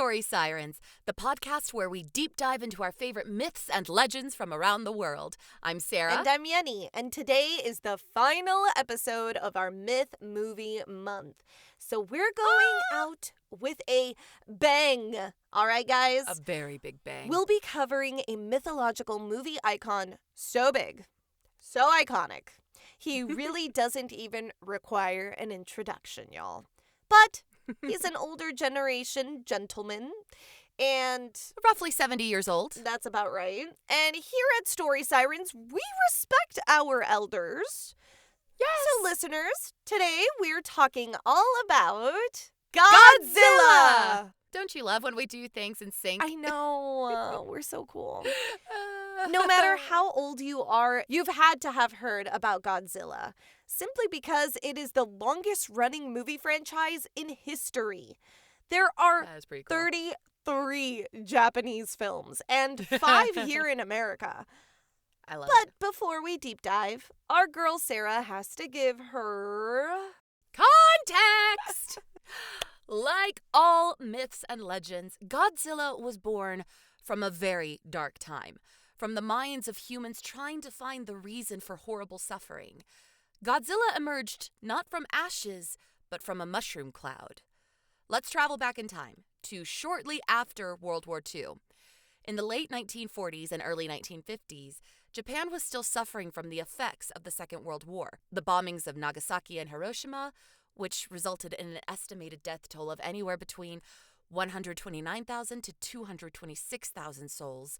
Story Sirens, the podcast where we deep dive into our favorite myths and legends from around the world. I'm Sarah. And I'm Yenny, and today is the final episode of our Myth Movie Month. So we're going out with a bang. All right, guys? A very big bang. We'll be covering a mythological movie icon so big, so iconic. He really doesn't even require an introduction, y'all. But he's an older generation gentleman, and roughly 70 years old. That's about right. And here at Story Sirens, we respect our elders. Yes. So listeners, today we're talking all about Godzilla! Don't you love when we do things in sync? I know. We're so cool. No matter how old you are, you've had to have heard about Godzilla, simply because it is the longest-running movie franchise in history. There are 33 Japanese films and 5 here in America. I love it. But before we deep dive, our girl Sarah has to give her context! Like all myths and legends, Godzilla was born from a very dark time, from the minds of humans trying to find the reason for horrible suffering. Godzilla emerged not from ashes, but from a mushroom cloud. Let's travel back in time to shortly after World War II. In the late 1940s and early 1950s, Japan was still suffering from the effects of the Second World War. The bombings of Nagasaki and Hiroshima, which resulted in an estimated death toll of anywhere between 129,000 to 226,000 souls,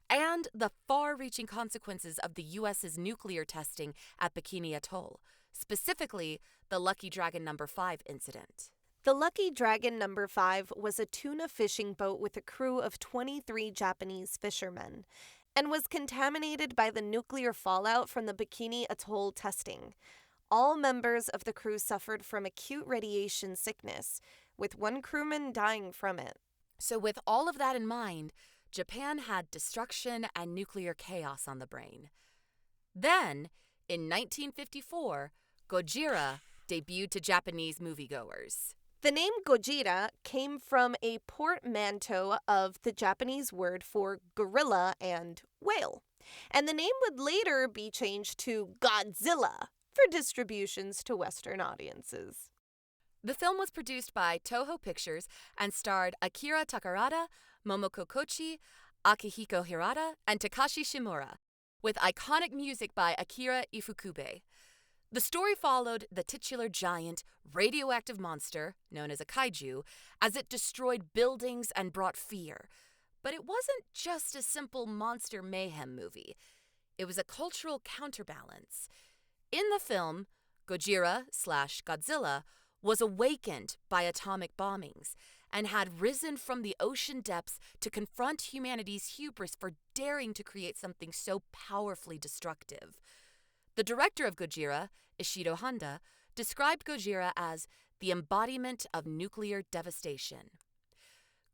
and the far-reaching consequences of the U.S.'s nuclear testing at Bikini Atoll, specifically the Lucky Dragon No. 5 incident. The Lucky Dragon No. 5 was a tuna fishing boat with a crew of 23 Japanese fishermen and was contaminated by the nuclear fallout from the Bikini Atoll testing. All members of the crew suffered from acute radiation sickness, with one crewman dying from it. So with all of that in mind, Japan had destruction and nuclear chaos on the brain. Then, in 1954, Gojira debuted to Japanese moviegoers. The name Gojira came from a portmanteau of the Japanese word for gorilla and whale, and the name would later be changed to Godzilla for distributions to Western audiences. The film was produced by Toho Pictures and starred Akira Takarada, Momoko Kochi, Akihiko Hirata, and Takashi Shimura, with iconic music by Akira Ifukube. The story followed the titular giant, radioactive monster, known as a kaiju, as it destroyed buildings and brought fear. But it wasn't just a simple monster mayhem movie. It was a cultural counterbalance. In the film, Gojira/Godzilla was awakened by atomic bombings and had risen from the ocean depths to confront humanity's hubris for daring to create something so powerfully destructive. The director of Gojira, Ishido Honda, described Gojira as the embodiment of nuclear devastation.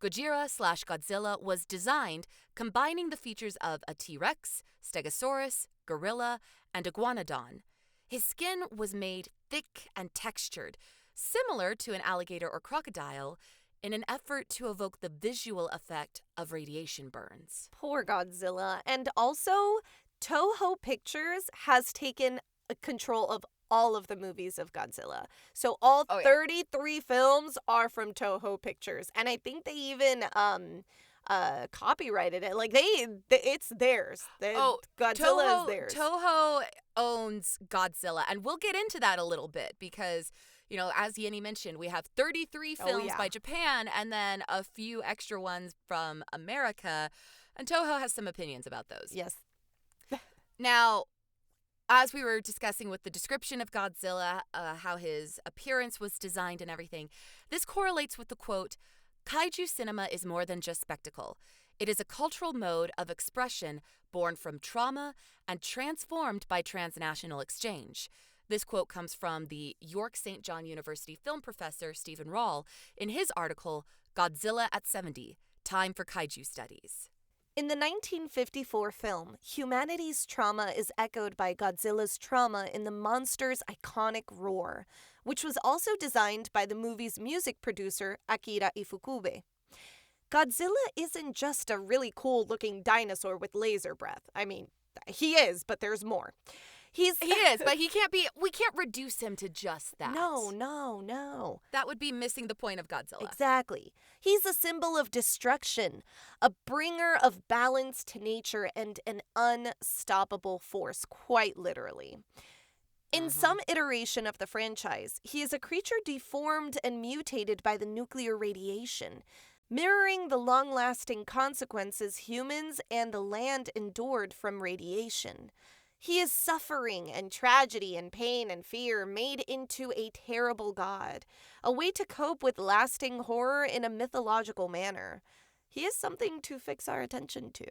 Gojira/Godzilla was designed combining the features of a T-Rex, Stegosaurus, gorilla, and iguanodon. His skin was made thick and textured, similar to an alligator or crocodile, in an effort to evoke the visual effect of radiation burns. Poor Godzilla. And also, Toho Pictures has taken control of all of the movies of Godzilla. So all 33 films are from Toho Pictures. And I think they even copyrighted it. Like, it's theirs. Godzilla is theirs. Toho owns Godzilla. And we'll get into that a little bit because, you know, as Yenny mentioned, we have 33 films by Japan and then a few extra ones from America. And Toho has some opinions about those. Yes. Now, as we were discussing with the description of Godzilla, how his appearance was designed and everything, this correlates with the quote, "Kaiju cinema is more than just spectacle. It is a cultural mode of expression born from trauma and transformed by transnational exchange." This quote comes from the York St. John University film professor Stephen Rawl in his article, Godzilla at 70, Time for Kaiju Studies. In the 1954 film, humanity's trauma is echoed by Godzilla's trauma in the monster's iconic roar, which was also designed by the movie's music producer Akira Ifukube. Godzilla isn't just a really cool-looking dinosaur with laser breath. I mean, he is, but there's more. He is, but we can't reduce him to just that. No. That would be missing the point of Godzilla. Exactly. He's a symbol of destruction, a bringer of balance to nature, and an unstoppable force, quite literally. In some iteration of the franchise, he is a creature deformed and mutated by the nuclear radiation, mirroring the long-lasting consequences humans and the land endured from radiation. He is suffering and tragedy and pain and fear made into a terrible god, a way to cope with lasting horror in a mythological manner. He is something to fix our attention to.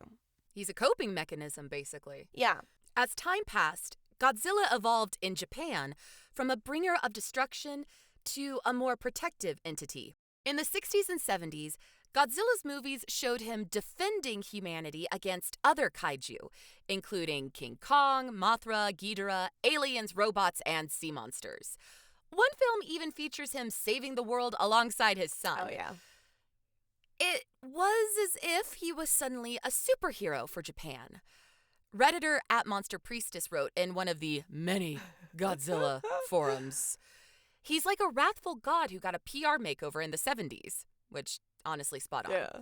He's a coping mechanism, basically. Yeah. As time passed, Godzilla evolved in Japan from a bringer of destruction to a more protective entity. In the 60s and 70s, Godzilla's movies showed him defending humanity against other kaiju, including King Kong, Mothra, Ghidorah, aliens, robots, and sea monsters. One film even features him saving the world alongside his son. Oh, yeah. It was as if he was suddenly a superhero for Japan. Redditor @MonsterPriestess wrote in one of the many Godzilla forums, "He's like a wrathful god who got a PR makeover in the 70s, which honestly spot on. Yeah.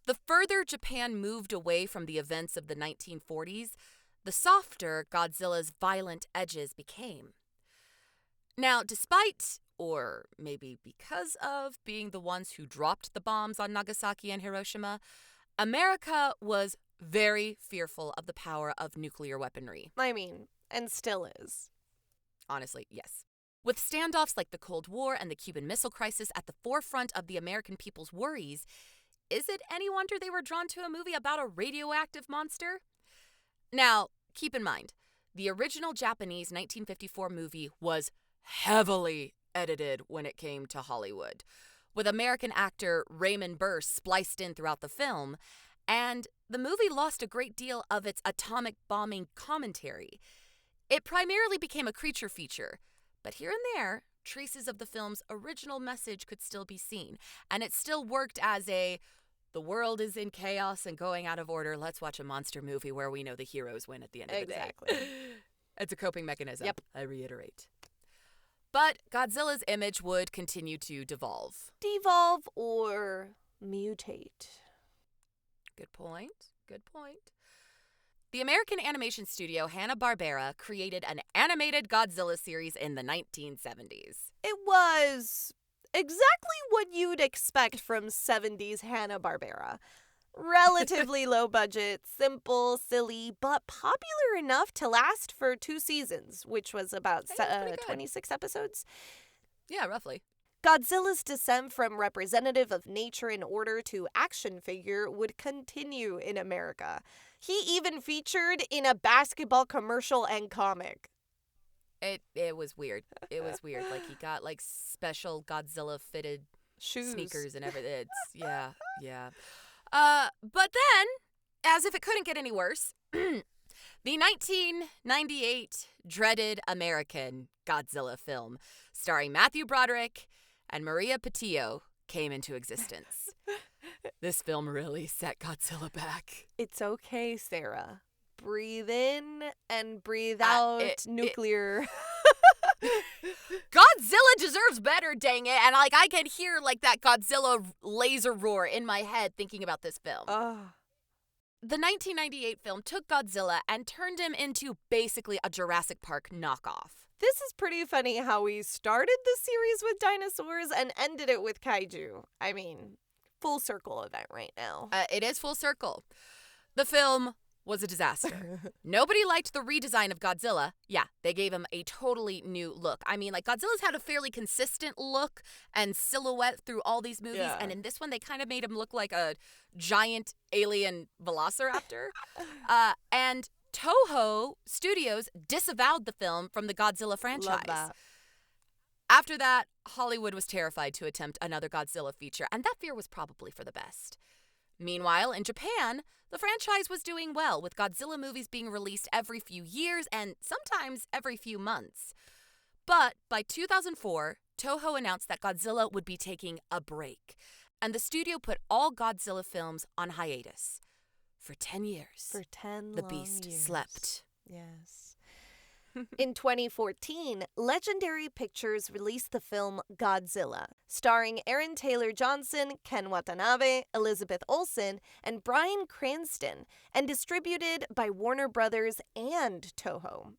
The further Japan moved away from the events of the 1940s, the softer Godzilla's violent edges became. Now, despite, or maybe because of, being the ones who dropped the bombs on Nagasaki and Hiroshima, America was very fearful of the power of nuclear weaponry. I mean, and still is. Honestly, yes. With standoffs like the Cold War and the Cuban Missile Crisis at the forefront of the American people's worries, is it any wonder they were drawn to a movie about a radioactive monster? Now, keep in mind, the original Japanese 1954 movie was heavily edited when it came to Hollywood, with American actor Raymond Burr spliced in throughout the film, and the movie lost a great deal of its atomic bombing commentary. It primarily became a creature feature, but here and there, traces of the film's original message could still be seen, and it still worked as the world is in chaos and going out of order, let's watch a monster movie where we know the heroes win at the end of the day. Exactly. It's a coping mechanism, Yep. I reiterate. But Godzilla's image would continue to devolve. Devolve or mutate. Good point. The American animation studio Hanna-Barbera created an animated Godzilla series in the 1970s. It was exactly what you'd expect from 70s Hanna-Barbera. Relatively low budget, simple, silly, but popular enough to last for 2 seasons, which was about 26 episodes. Yeah, roughly. Godzilla's descent from representative of nature and order to action figure would continue in America. He even featured in a basketball commercial and comic. It was weird. It was weird. Like, he got, like, special Godzilla-fitted Shoes. sneakers and everything. Yeah. But then, as if it couldn't get any worse, the 1998 dreaded American Godzilla film, starring Matthew Broderick and Maria Patillo, came into existence. This film really set Godzilla back. It's okay, Sarah. Breathe in and breathe out nuclear. Godzilla deserves better, dang it. And I can hear that Godzilla laser roar in my head thinking about this film. The 1998 film took Godzilla and turned him into basically a Jurassic Park knockoff. This is pretty funny how we started the series with dinosaurs and ended it with kaiju. I mean, full circle event right now. It is full circle. The film was a disaster. Nobody liked the redesign of Godzilla. Yeah, they gave him a totally new look. I mean, Godzilla's had a fairly consistent look and silhouette through all these movies, Yeah. and in this one, they kind of made him look like a giant alien velociraptor. And Toho Studios disavowed the film from the Godzilla franchise. Love that. After that, Hollywood was terrified to attempt another Godzilla feature, and that fear was probably for the best. Meanwhile, in Japan, the franchise was doing well, with Godzilla movies being released every few years and sometimes every few months. But by 2004, Toho announced that Godzilla would be taking a break, and the studio put all Godzilla films on hiatus. For 10 years. For 10 the long beast years. slept. Yes. In 2014, Legendary Pictures released the film Godzilla, starring Aaron Taylor Johnson, Ken Watanabe, Elizabeth Olsen, and Bryan Cranston, and distributed by Warner Brothers and Toho.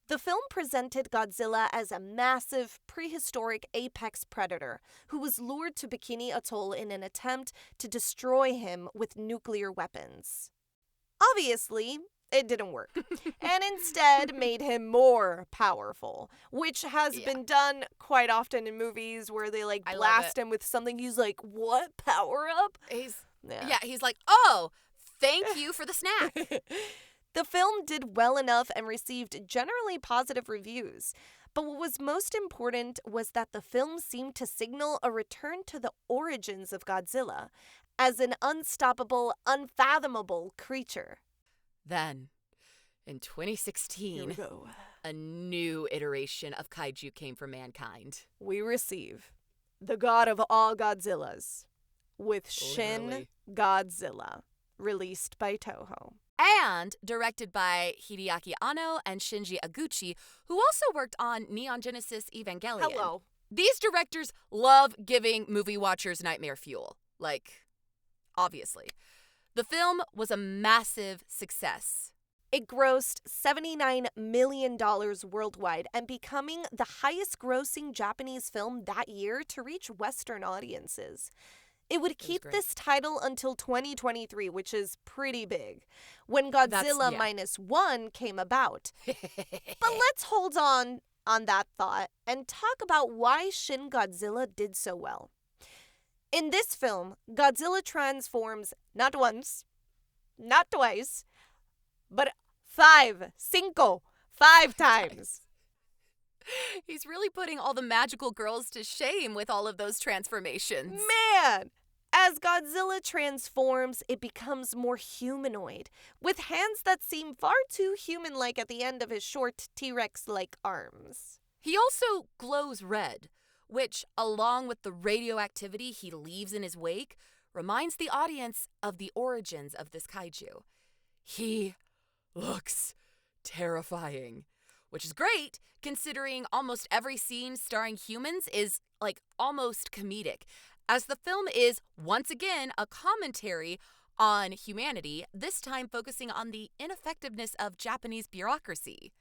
The film presented Godzilla as a massive, prehistoric apex predator who was lured to Bikini Atoll in an attempt to destroy him with nuclear weapons. Obviously, it didn't work, and instead made him more powerful, which has been done quite often in movies where they blast him with something. He's like, what? Power up? He's like, oh, thank you for the snack. The film did well enough and received generally positive reviews. But what was most important was that the film seemed to signal a return to the origins of Godzilla as an unstoppable, unfathomable creature. Then, in 2016, a new iteration of kaiju came for mankind. We receive the god of all Godzillas with Shin Godzilla, released by Toho. And directed by Hideaki Anno and Shinji Iguchi, who also worked on Neon Genesis Evangelion. Hello. These directors love giving movie watchers nightmare fuel. Obviously. The film was a massive success. It grossed $79 million worldwide and becoming the highest-grossing Japanese film that year to reach Western audiences. It would keep this title until 2023, which is pretty big, when Godzilla Minus One came about. But let's hold on that thought and talk about why Shin Godzilla did so well. In this film, Godzilla transforms not once, not twice, but five times. He's really putting all the magical girls to shame with all of those transformations. Man! As Godzilla transforms, it becomes more humanoid, with hands that seem far too human-like at the end of his short T-Rex-like arms. He also glows red, which, along with the radioactivity he leaves in his wake, reminds the audience of the origins of this kaiju. He looks terrifying, which is great considering almost every scene starring humans is, almost comedic, as the film is, once again, a commentary on humanity, this time focusing on the ineffectiveness of Japanese bureaucracy.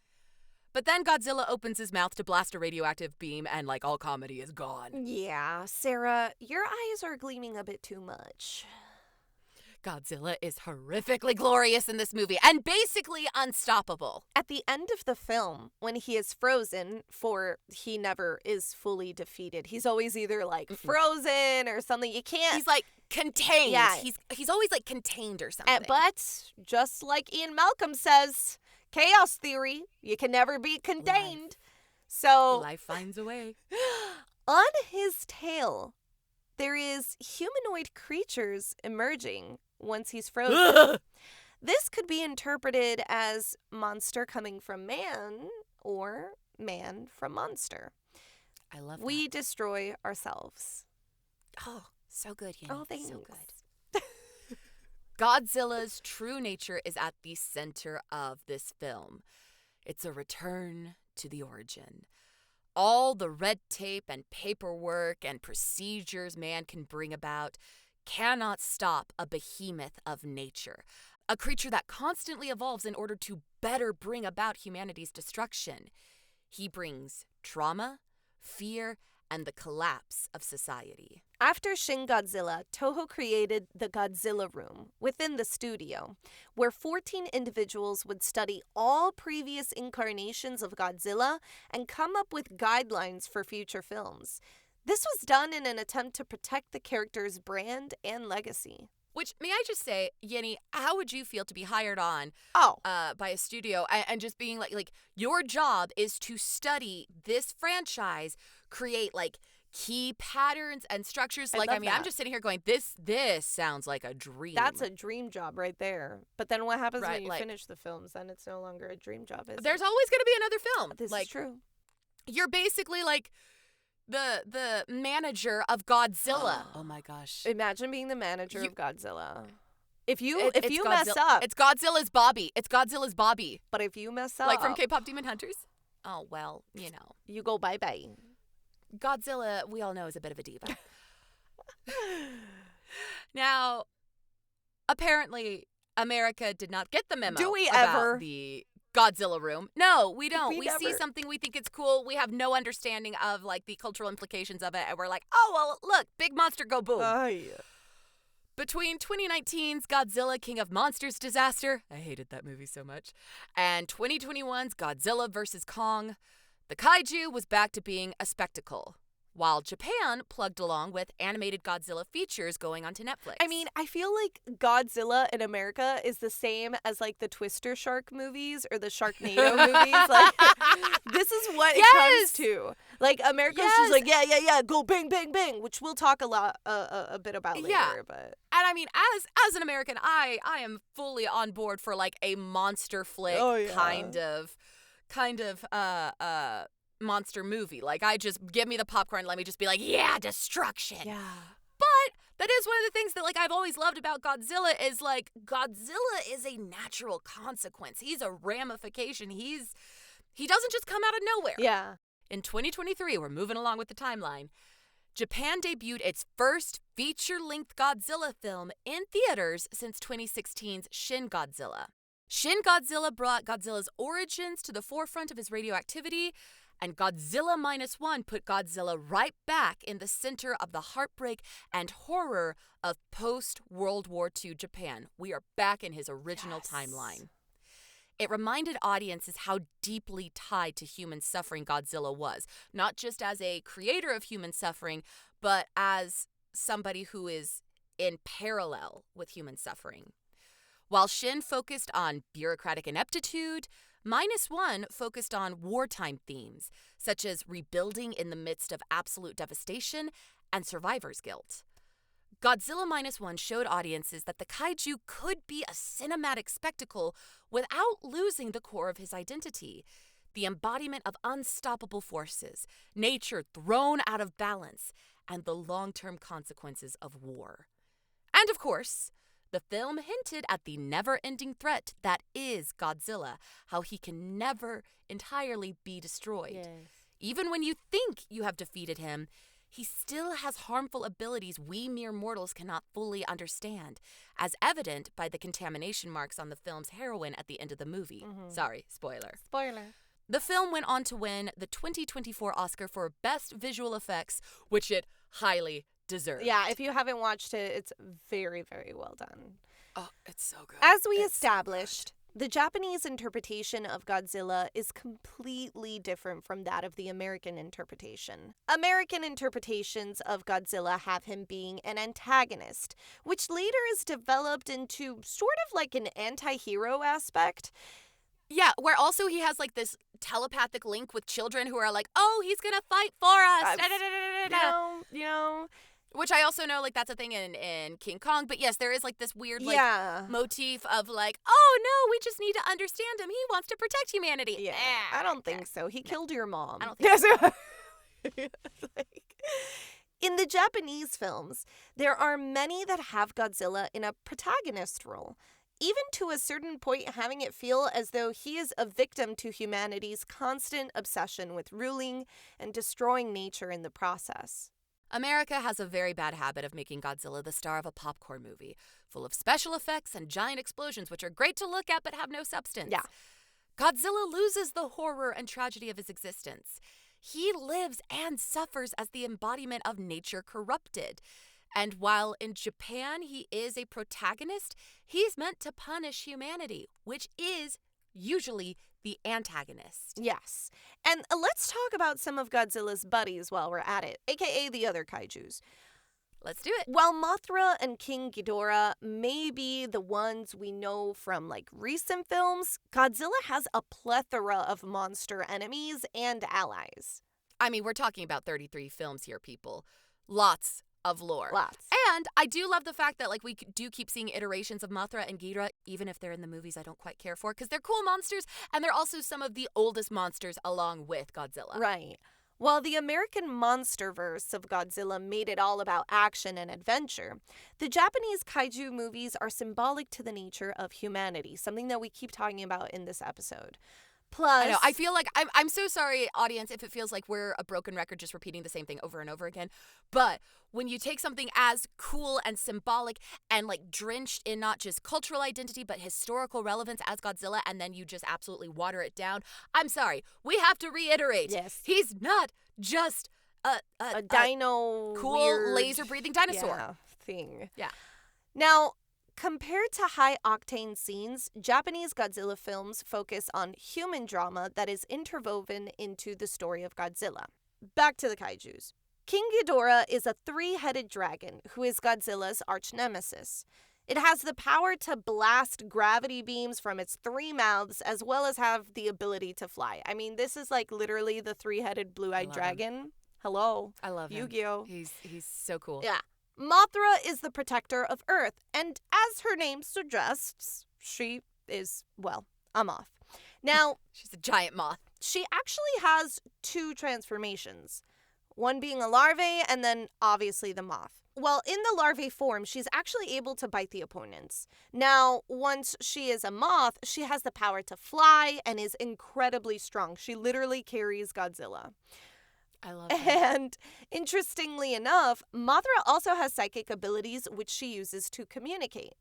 But then Godzilla opens his mouth to blast a radioactive beam and, all comedy is gone. Yeah, Sarah, your eyes are gleaming a bit too much. Godzilla is horrifically glorious in this movie and basically unstoppable. At the end of the film, when he is frozen, for he never is fully defeated. He's always either frozen or something. You can't. He's contained. Yeah. He's always contained or something. But just like Ian Malcolm says, chaos theory, you can never be contained. Life finds a way. On his tail, there is humanoid creatures emerging once he's frozen. This could be interpreted as monster coming from man or man from monster. I love that. We destroy ourselves. Oh, so good, Yenny. Oh, thanks. So good. Godzilla's true nature is at the center of this film. It's a return to the origin. All the red tape and paperwork and procedures man can bring about cannot stop a behemoth of nature, a creature that constantly evolves in order to better bring about humanity's destruction. He brings trauma, fear, and the collapse of society. After Shin Godzilla, Toho created the Godzilla Room within the studio, where 14 individuals would study all previous incarnations of Godzilla and come up with guidelines for future films. This was done in an attempt to protect the character's brand and legacy. Which, may I just say, Yenny, how would you feel to be hired on by a studio and just being like your job is to study this franchise, create key patterns and structures? I'm just sitting here going, this sounds like a dream. That's a dream job right there. But then what happens when you finish the films? Then it's no longer a dream job, is it? There's always going to be another film. This is true. You're basically the manager of Godzilla. Oh my gosh. Imagine being the manager of Godzilla. If you It's mess Godzilla- up, It's Godzilla's Bobby. It's Godzilla's Bobby. but if you mess up, Like from K-pop Demon Hunters. Oh, well, you know. you go bye-bye. Godzilla, we all know, is a bit of a diva. Now, apparently, America did not get the memo. Do we about ever? The Godzilla room. No, we don't. We See never. something, we think it's cool. We have no understanding of like the cultural implications of it, and we're like, oh well, look, big monster, go boom. Between 2019's Godzilla King of Monsters disaster, I hated that movie so much, and 2021's Godzilla vs. Kong, the kaiju was back to being a spectacle, while Japan plugged along with animated Godzilla features going onto Netflix. I mean, I feel like Godzilla in America is the same as like the Twister Shark movies or the Sharknado movies. Like, this is what it comes to. Like, America's just like, yeah, go bang, bang, bang, which we'll talk a bit about later. Yeah. But And I mean, as an American, I am fully on board for like a monster flick kind of monster movie. Like, I just give me the popcorn, let me just be like, yeah, destruction. yeah. But that is one of the things that like I've always loved about Godzilla is like Godzilla is a natural consequence. He's a ramification. He doesn't just come out of nowhere. Yeah. In 2023, we're moving along with the timeline. Japan debuted its first feature-length Godzilla film in theaters since 2016's Shin Godzilla. Shin Godzilla brought Godzilla's origins to the forefront of his radioactivity, and Godzilla -1 put Godzilla right back in the center of the heartbreak and horror of post-World War II Japan. We are back in his original timeline. It reminded audiences how deeply tied to human suffering Godzilla was, not just as a creator of human suffering, but as somebody who is in parallel with human suffering. While Shin focused on bureaucratic ineptitude, -1 focused on wartime themes, such as rebuilding in the midst of absolute devastation and survivor's guilt. Godzilla -1 showed audiences that the kaiju could be a cinematic spectacle without losing the core of his identity, the embodiment of unstoppable forces, nature thrown out of balance, and the long-term consequences of war. And of course, the film hinted at the never-ending threat that is Godzilla, how he can never entirely be destroyed. Yes. Even when you think you have defeated him, he still has harmful abilities we mere mortals cannot fully understand, as evident by the contamination marks on the film's heroine at the end of the movie. Sorry, spoiler. Spoiler. The film went on to win the 2024 Oscar for Best Visual Effects, which it highly deserved. Yeah, if you haven't watched it, it's very, very well done. Oh, it's so good. As we established, the Japanese interpretation of Godzilla is completely different from that of the American interpretation. American interpretations of Godzilla have him being an antagonist, which later is developed into sort of like an anti-hero aspect. Yeah, where also he has like this telepathic link with children who are like, oh, he's gonna fight for us. You know. Which I also know, like, that's a thing in King Kong. But yes, there is like this weird like motif of like, oh no, we just need to understand him. He wants to protect humanity. Yeah, I don't think so. He killed your mom. I don't think so. In the Japanese films, there are many that have Godzilla in a protagonist role, even to a certain point having it feel as though he is a victim to humanity's constant obsession with ruling and destroying nature in the process. America has a very bad habit of making Godzilla the star of a popcorn movie, full of special effects and giant explosions, which are great to look at but have no substance. Yeah. Godzilla loses the horror and tragedy of his existence. He lives and suffers as the embodiment of nature corrupted. And while in Japan he is a protagonist, he's meant to punish humanity, which is usually the antagonist. Yes. And let's talk about some of Godzilla's buddies while we're at it, aka the other kaijus. Let's do it. While Mothra and King Ghidorah may be the ones we know from like recent films, Godzilla has a plethora of monster enemies and allies. I mean, we're talking about 33 films here, people. Lots of lore. Lots. And I do love the fact that like we do keep seeing iterations of Mothra and Ghidorah, even if they're in the movies I don't quite care for, because they're cool monsters, and they're also some of the oldest monsters along with Godzilla. Right. While the American monsterverse of Godzilla made it all about action and adventure, the Japanese kaiju movies are symbolic to the nature of humanity, something that we keep talking about in this episode. Plus, I know. I feel like I'm so sorry, audience, if it feels like we're a broken record just repeating the same thing over and over again. But when you take something as cool and symbolic and like drenched in not just cultural identity but historical relevance as Godzilla, and then you just absolutely water it down, I'm sorry. We have to reiterate. Yes. He's not just a dino cool weird, laser breathing dinosaur thing. Yeah. Now, compared to high-octane scenes, Japanese Godzilla films focus on human drama that is interwoven into the story of Godzilla. Back to the kaijus. King Ghidorah is a three-headed dragon who is Godzilla's arch-nemesis. It has the power to blast gravity beams from its three mouths, as well as have the ability to fly. I mean, this is like literally the three-headed blue-eyed dragon. Hello. I love him. Yu-Gi-Oh! He's so cool. Yeah. Mothra is the protector of Earth, and as her name suggests, she is, well, a moth. Now, she's a giant moth. She actually has two transformations, one being a larvae and then obviously the moth. Well, in the larvae form, she's actually able to bite the opponents. Now, once she is a moth, she has the power to fly and is incredibly strong. She literally carries Godzilla. I love that. And interestingly enough, Mothra also has psychic abilities which she uses to communicate.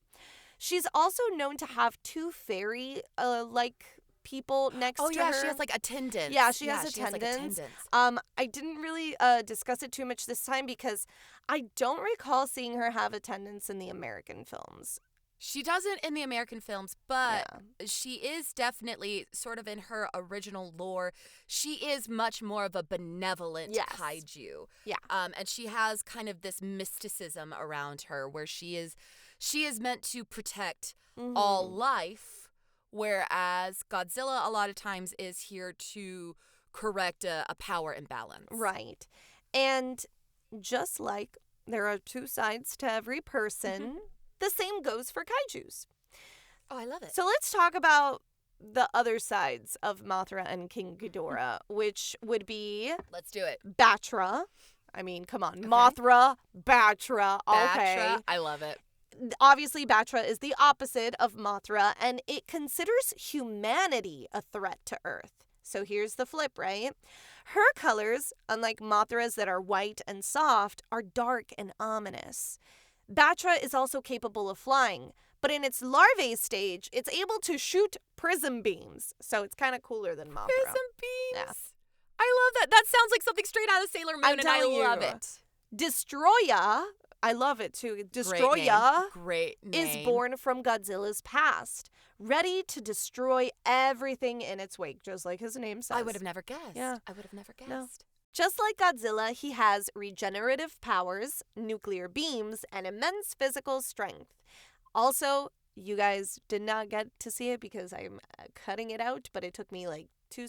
She's also known to have two fairy-like people next to her. Oh, yeah, she has like attendants. Yeah, she has attendants. I didn't really discuss it too much this time because I don't recall seeing her have attendants in the American films. She doesn't in the American films, but she is definitely sort of in her original lore. She is much more of a benevolent kaiju. Yeah. And she has kind of this mysticism around her where she is meant to protect all life, whereas Godzilla a lot of times is here to correct a power imbalance. Right. And just like there are two sides to every person, the same goes for kaijus. Oh, I love it. So let's talk about the other sides of Mothra and King Ghidorah, which would be... Let's do it. Batra. I mean, come on. Okay. Mothra, Batra. Okay. Batra. I love it. Obviously, Batra is the opposite of Mothra, and it considers humanity a threat to Earth. So here's the flip, right? Her colors, unlike Mothra's that are white and soft, are dark and ominous. Batra is also capable of flying, but in its larvae stage, it's able to shoot prism beams. So it's kind of cooler than Mothra. Prism beams? Yeah. I love that. That sounds like something straight out of Sailor Moon, and I love it. Destroya, I love it too. Destroya Great name. Is born from Godzilla's past, ready to destroy everything in its wake, just like his name says. I would have never guessed. Yeah. I would have never guessed. No. Just like Godzilla, he has regenerative powers, nuclear beams, and immense physical strength. Also, you guys did not get to see it because I'm cutting it out, but it took me like 2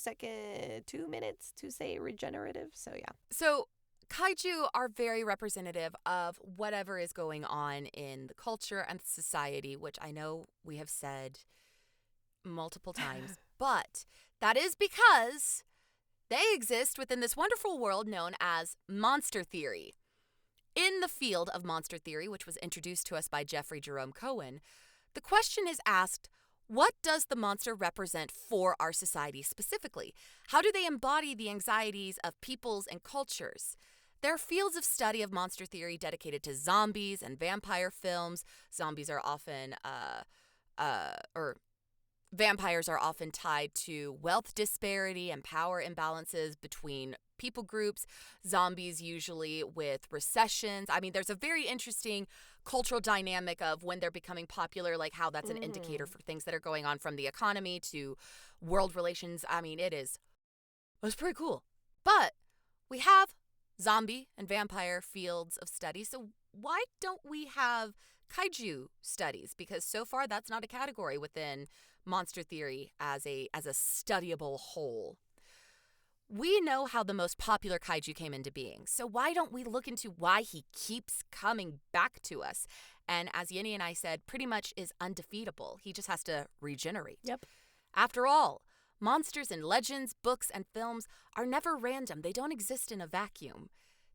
minutes to say regenerative, so yeah. So, kaiju are very representative of whatever is going on in the culture and society, which I know we have said multiple times, but that is because they exist within this wonderful world known as monster theory. In the field of monster theory, which was introduced to us by Jeffrey Jerome Cohen, the question is asked, what does the monster represent for our society specifically? How do they embody the anxieties of peoples and cultures? There are fields of study of monster theory dedicated to zombies and vampire films. Vampires are often tied to wealth disparity and power imbalances between people groups. Zombies usually with recessions. I mean, there's a very interesting cultural dynamic of when they're becoming popular, like how that's an indicator for things that are going on from the economy to world relations. I mean, it's pretty cool. But we have zombie and vampire fields of study. So why don't we have kaiju studies? Because so far that's not a category within monster theory as a studyable whole. We know how the most popular kaiju came into being, so why don't we look into why he keeps coming back to us? And as Yinny and I said, pretty much is undefeatable. He just has to regenerate. Yep. After all, Monsters in legends, books, and films are never random. They don't exist in a vacuum.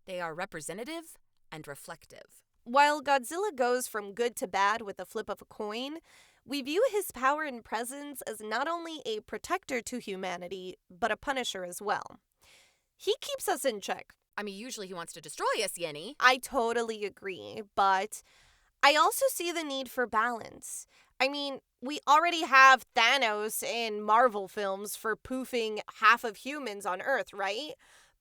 They are representative and reflective. While Godzilla goes from good to bad with a flip of a coin, we view his power and presence as not only a protector to humanity, but a punisher as well. He keeps us in check. I mean, usually he wants to destroy us, Yenny. I totally agree, but I also see the need for balance. I mean, we already have Thanos in Marvel films for poofing half of humans on Earth, right?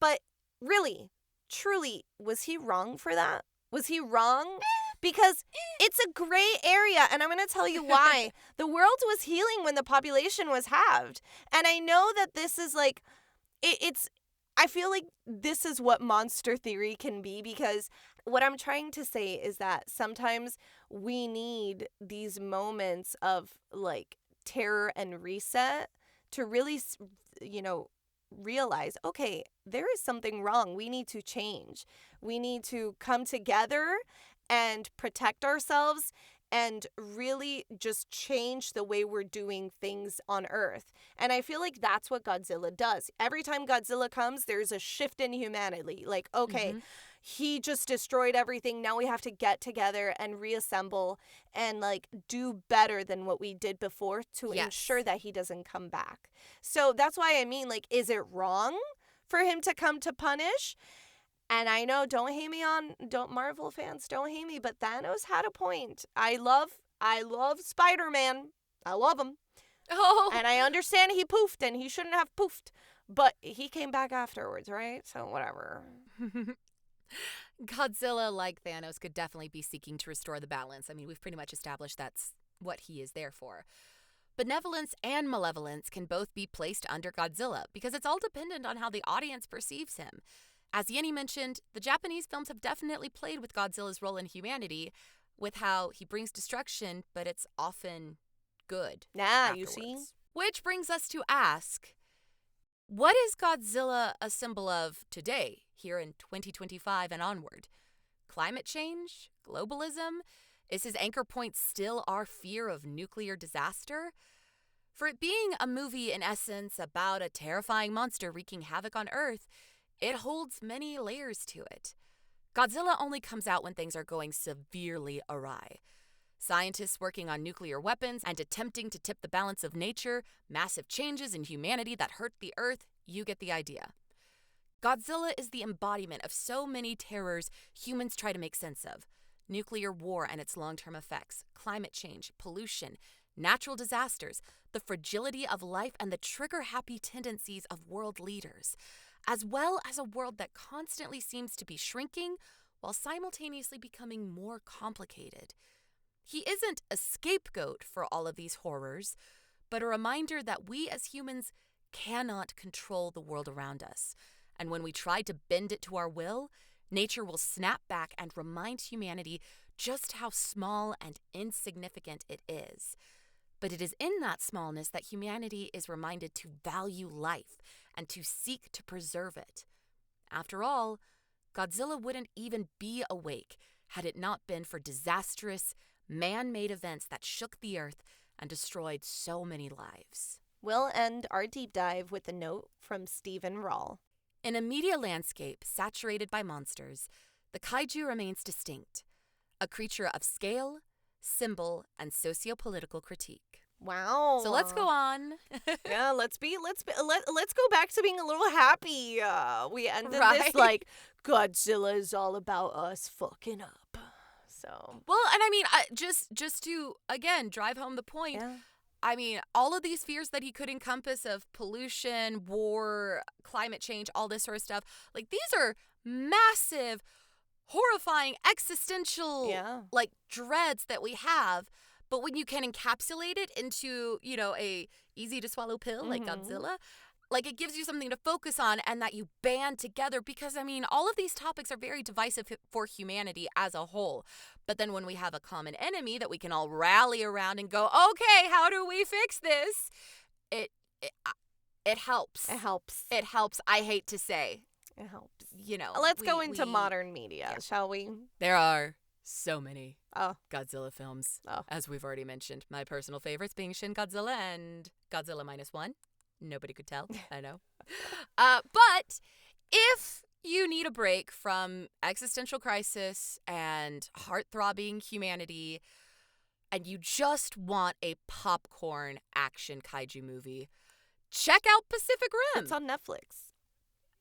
But really, truly, was he wrong for that? Was he wrong? Because it's a gray area, and I'm going to tell you why. The world was healing when the population was halved. And I know that this is like, I feel like this is what monster theory can be, because what I'm trying to say is that sometimes we need these moments of like terror and reset to really, realize, okay, there is something wrong. We need to change. We need to come together and protect ourselves and really just change the way we're doing things on Earth. And I feel like that's what Godzilla does. Every time Godzilla comes, there's a shift in humanity. Like, okay, he just destroyed everything. Now we have to get together and reassemble and like do better than what we did before to ensure that he doesn't come back. So that's why I mean, like, is it wrong for him to come to punish? And I know, Marvel fans, don't hate me, but Thanos had a point. I love Spider-Man. I love him. Oh. And I understand he poofed and he shouldn't have poofed, but he came back afterwards, right? So whatever. Godzilla, like Thanos, could definitely be seeking to restore the balance. I mean, we've pretty much established that's what he is there for. Benevolence and malevolence can both be placed under Godzilla because it's all dependent on how the audience perceives him. As Yenny mentioned, the Japanese films have definitely played with Godzilla's role in humanity, with how he brings destruction, but it's often good. You see? Which brings us to ask, what is Godzilla a symbol of today, here in 2025 and onward? Climate change? Globalism? Is his anchor point still our fear of nuclear disaster? For it being a movie, in essence, about a terrifying monster wreaking havoc on Earth, it holds many layers to it. Godzilla only comes out when things are going severely awry. Scientists working on nuclear weapons and attempting to tip the balance of nature, massive changes in humanity that hurt the Earth, you get the idea. Godzilla is the embodiment of so many terrors humans try to make sense of. Nuclear war and its long-term effects, climate change, pollution, natural disasters, the fragility of life, and the trigger-happy tendencies of world leaders, as well as a world that constantly seems to be shrinking while simultaneously becoming more complicated. He isn't a scapegoat for all of these horrors, but a reminder that we as humans cannot control the world around us. And when we try to bend it to our will, nature will snap back and remind humanity just how small and insignificant it is. But it is in that smallness that humanity is reminded to value life and to seek to preserve it. After all, Godzilla wouldn't even be awake had it not been for disastrous, man-made events that shook the earth and destroyed so many lives. We'll end our deep dive with a note from Stephen Rawl. In a media landscape saturated by monsters, the kaiju remains distinct, a creature of scale, symbol, and socio-political critique. Wow. So let's go on. Yeah, let's go back to being a little happy. We ended this Right. like Godzilla is all about us fucking up. So Well, and I mean, just to again drive home the point. yeah. I mean, all of these fears that he could encompass of pollution, war, climate change, all this sort of stuff, like these are massive, horrifying, existential, like dreads that we have. But when you can encapsulate it into, a easy to swallow pill like Godzilla, like it gives you something to focus on and that you band together because, I mean, all of these topics are very divisive for humanity as a whole. But then when we have a common enemy that we can all rally around and go, okay, how do we fix this? It helps. It helps. It helps. I hate to say. It helps. Let's go into modern media, shall we? There are so many Oh. Godzilla films, Oh. as we've already mentioned. My personal favorites being Shin Godzilla and Godzilla -1, Nobody could tell. I know. But if you need a break from existential crisis and heart-throbbing humanity, and you just want a popcorn action kaiju movie, check out Pacific Rim. It's on Netflix.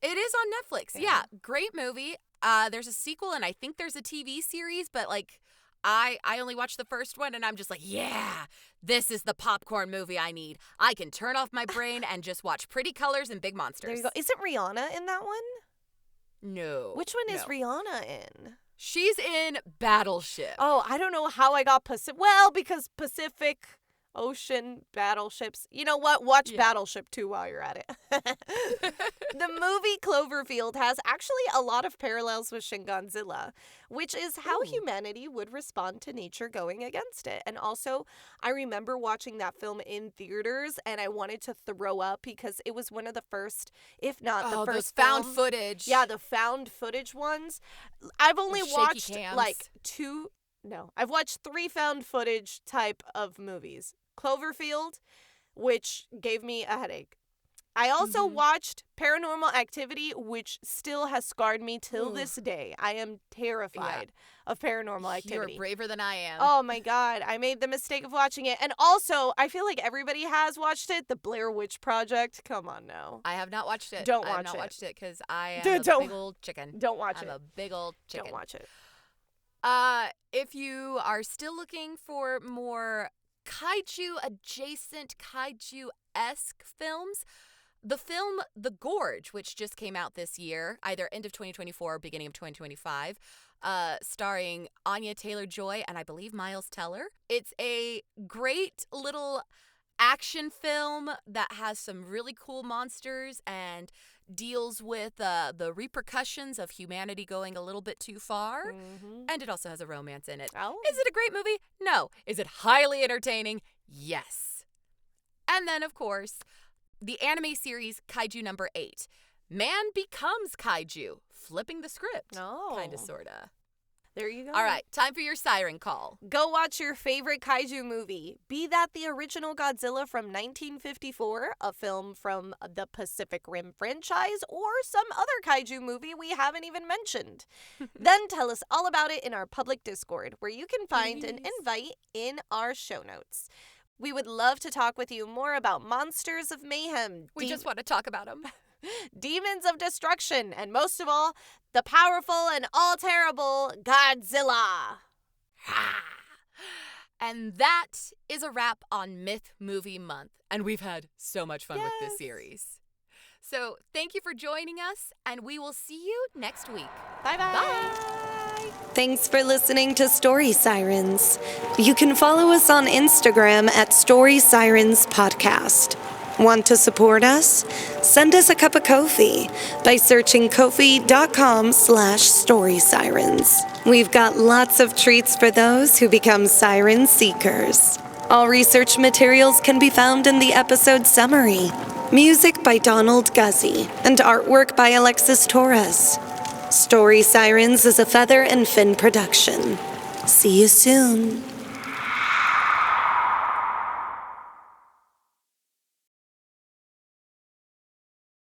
It is on Netflix. Yeah, great movie. There's a sequel, and I think there's a TV series, but like I only watched the first one, and I'm just like, yeah, this is the popcorn movie I need. I can turn off my brain and just watch pretty colors and big monsters. There you go. Isn't Rihanna in that one? No. Which one is Rihanna in? She's in Battleship. Oh, I don't know how I got Pacific. Well, because Pacific Ocean battleships. You know what? Watch Battleship 2 while you're at it. The movie Cloverfield has actually a lot of parallels with Shin Godzilla, which is how humanity would respond to nature going against it. And also, I remember watching that film in theaters, and I wanted to throw up because it was one of the first, if not the first, those found footage. Yeah, the found footage ones. I've only watched cams. like two. No, I've watched 3 found footage type of movies. Cloverfield, which gave me a headache. I also watched Paranormal Activity, which still has scarred me till this day. I am terrified of Paranormal Activity. You're braver than I am. Oh my God, I made the mistake of watching it. And also, I feel like everybody has watched it, The Blair Witch Project. Come on now. I have not watched it. Don't watch it. I have not watched it because I am a big old chicken. Don't watch it. I'm a big old chicken. Don't watch it. If you are still looking for more kaiju-adjacent, kaiju-esque films, the film The Gorge, which just came out this year, either end of 2024 or beginning of 2025, starring Anya Taylor-Joy and I believe Miles Teller. It's a great little action film that has some really cool monsters and deals with the repercussions of humanity going a little bit too far. And it also has a romance in it. Oh. Is it a great movie? No. Is it highly entertaining? Yes. And then, of course, the anime series Kaiju number 8. Man becomes kaiju, flipping the script. Oh. Kinda, sorta. There you go. All right, time for your siren call. Go watch your favorite kaiju movie. Be that the original Godzilla from 1954, a film from the Pacific Rim franchise, or some other kaiju movie we haven't even mentioned. Then tell us all about it in our public Discord, where you can find an invite in our show notes. We would love to talk with you more about monsters of mayhem. We just want to talk about them. Demons of destruction, and most of all, the powerful and all-terrible Godzilla. And that is a wrap on Myth Movie Month. And we've had so much fun with this series. So thank you for joining us, and we will see you next week. Bye-bye. Bye. Thanks for listening to Story Sirens. You can follow us on Instagram at Story Sirens Podcast. Want to support us? Send us a cup of Ko-fi by searching ko-fi.com/storysirens. We've got lots of treats for those who become siren seekers. All research materials can be found in the episode summary. Music by Donald Guzzi and artwork by Alexis Torres. Story Sirens is a Feather and Fin production. See you soon.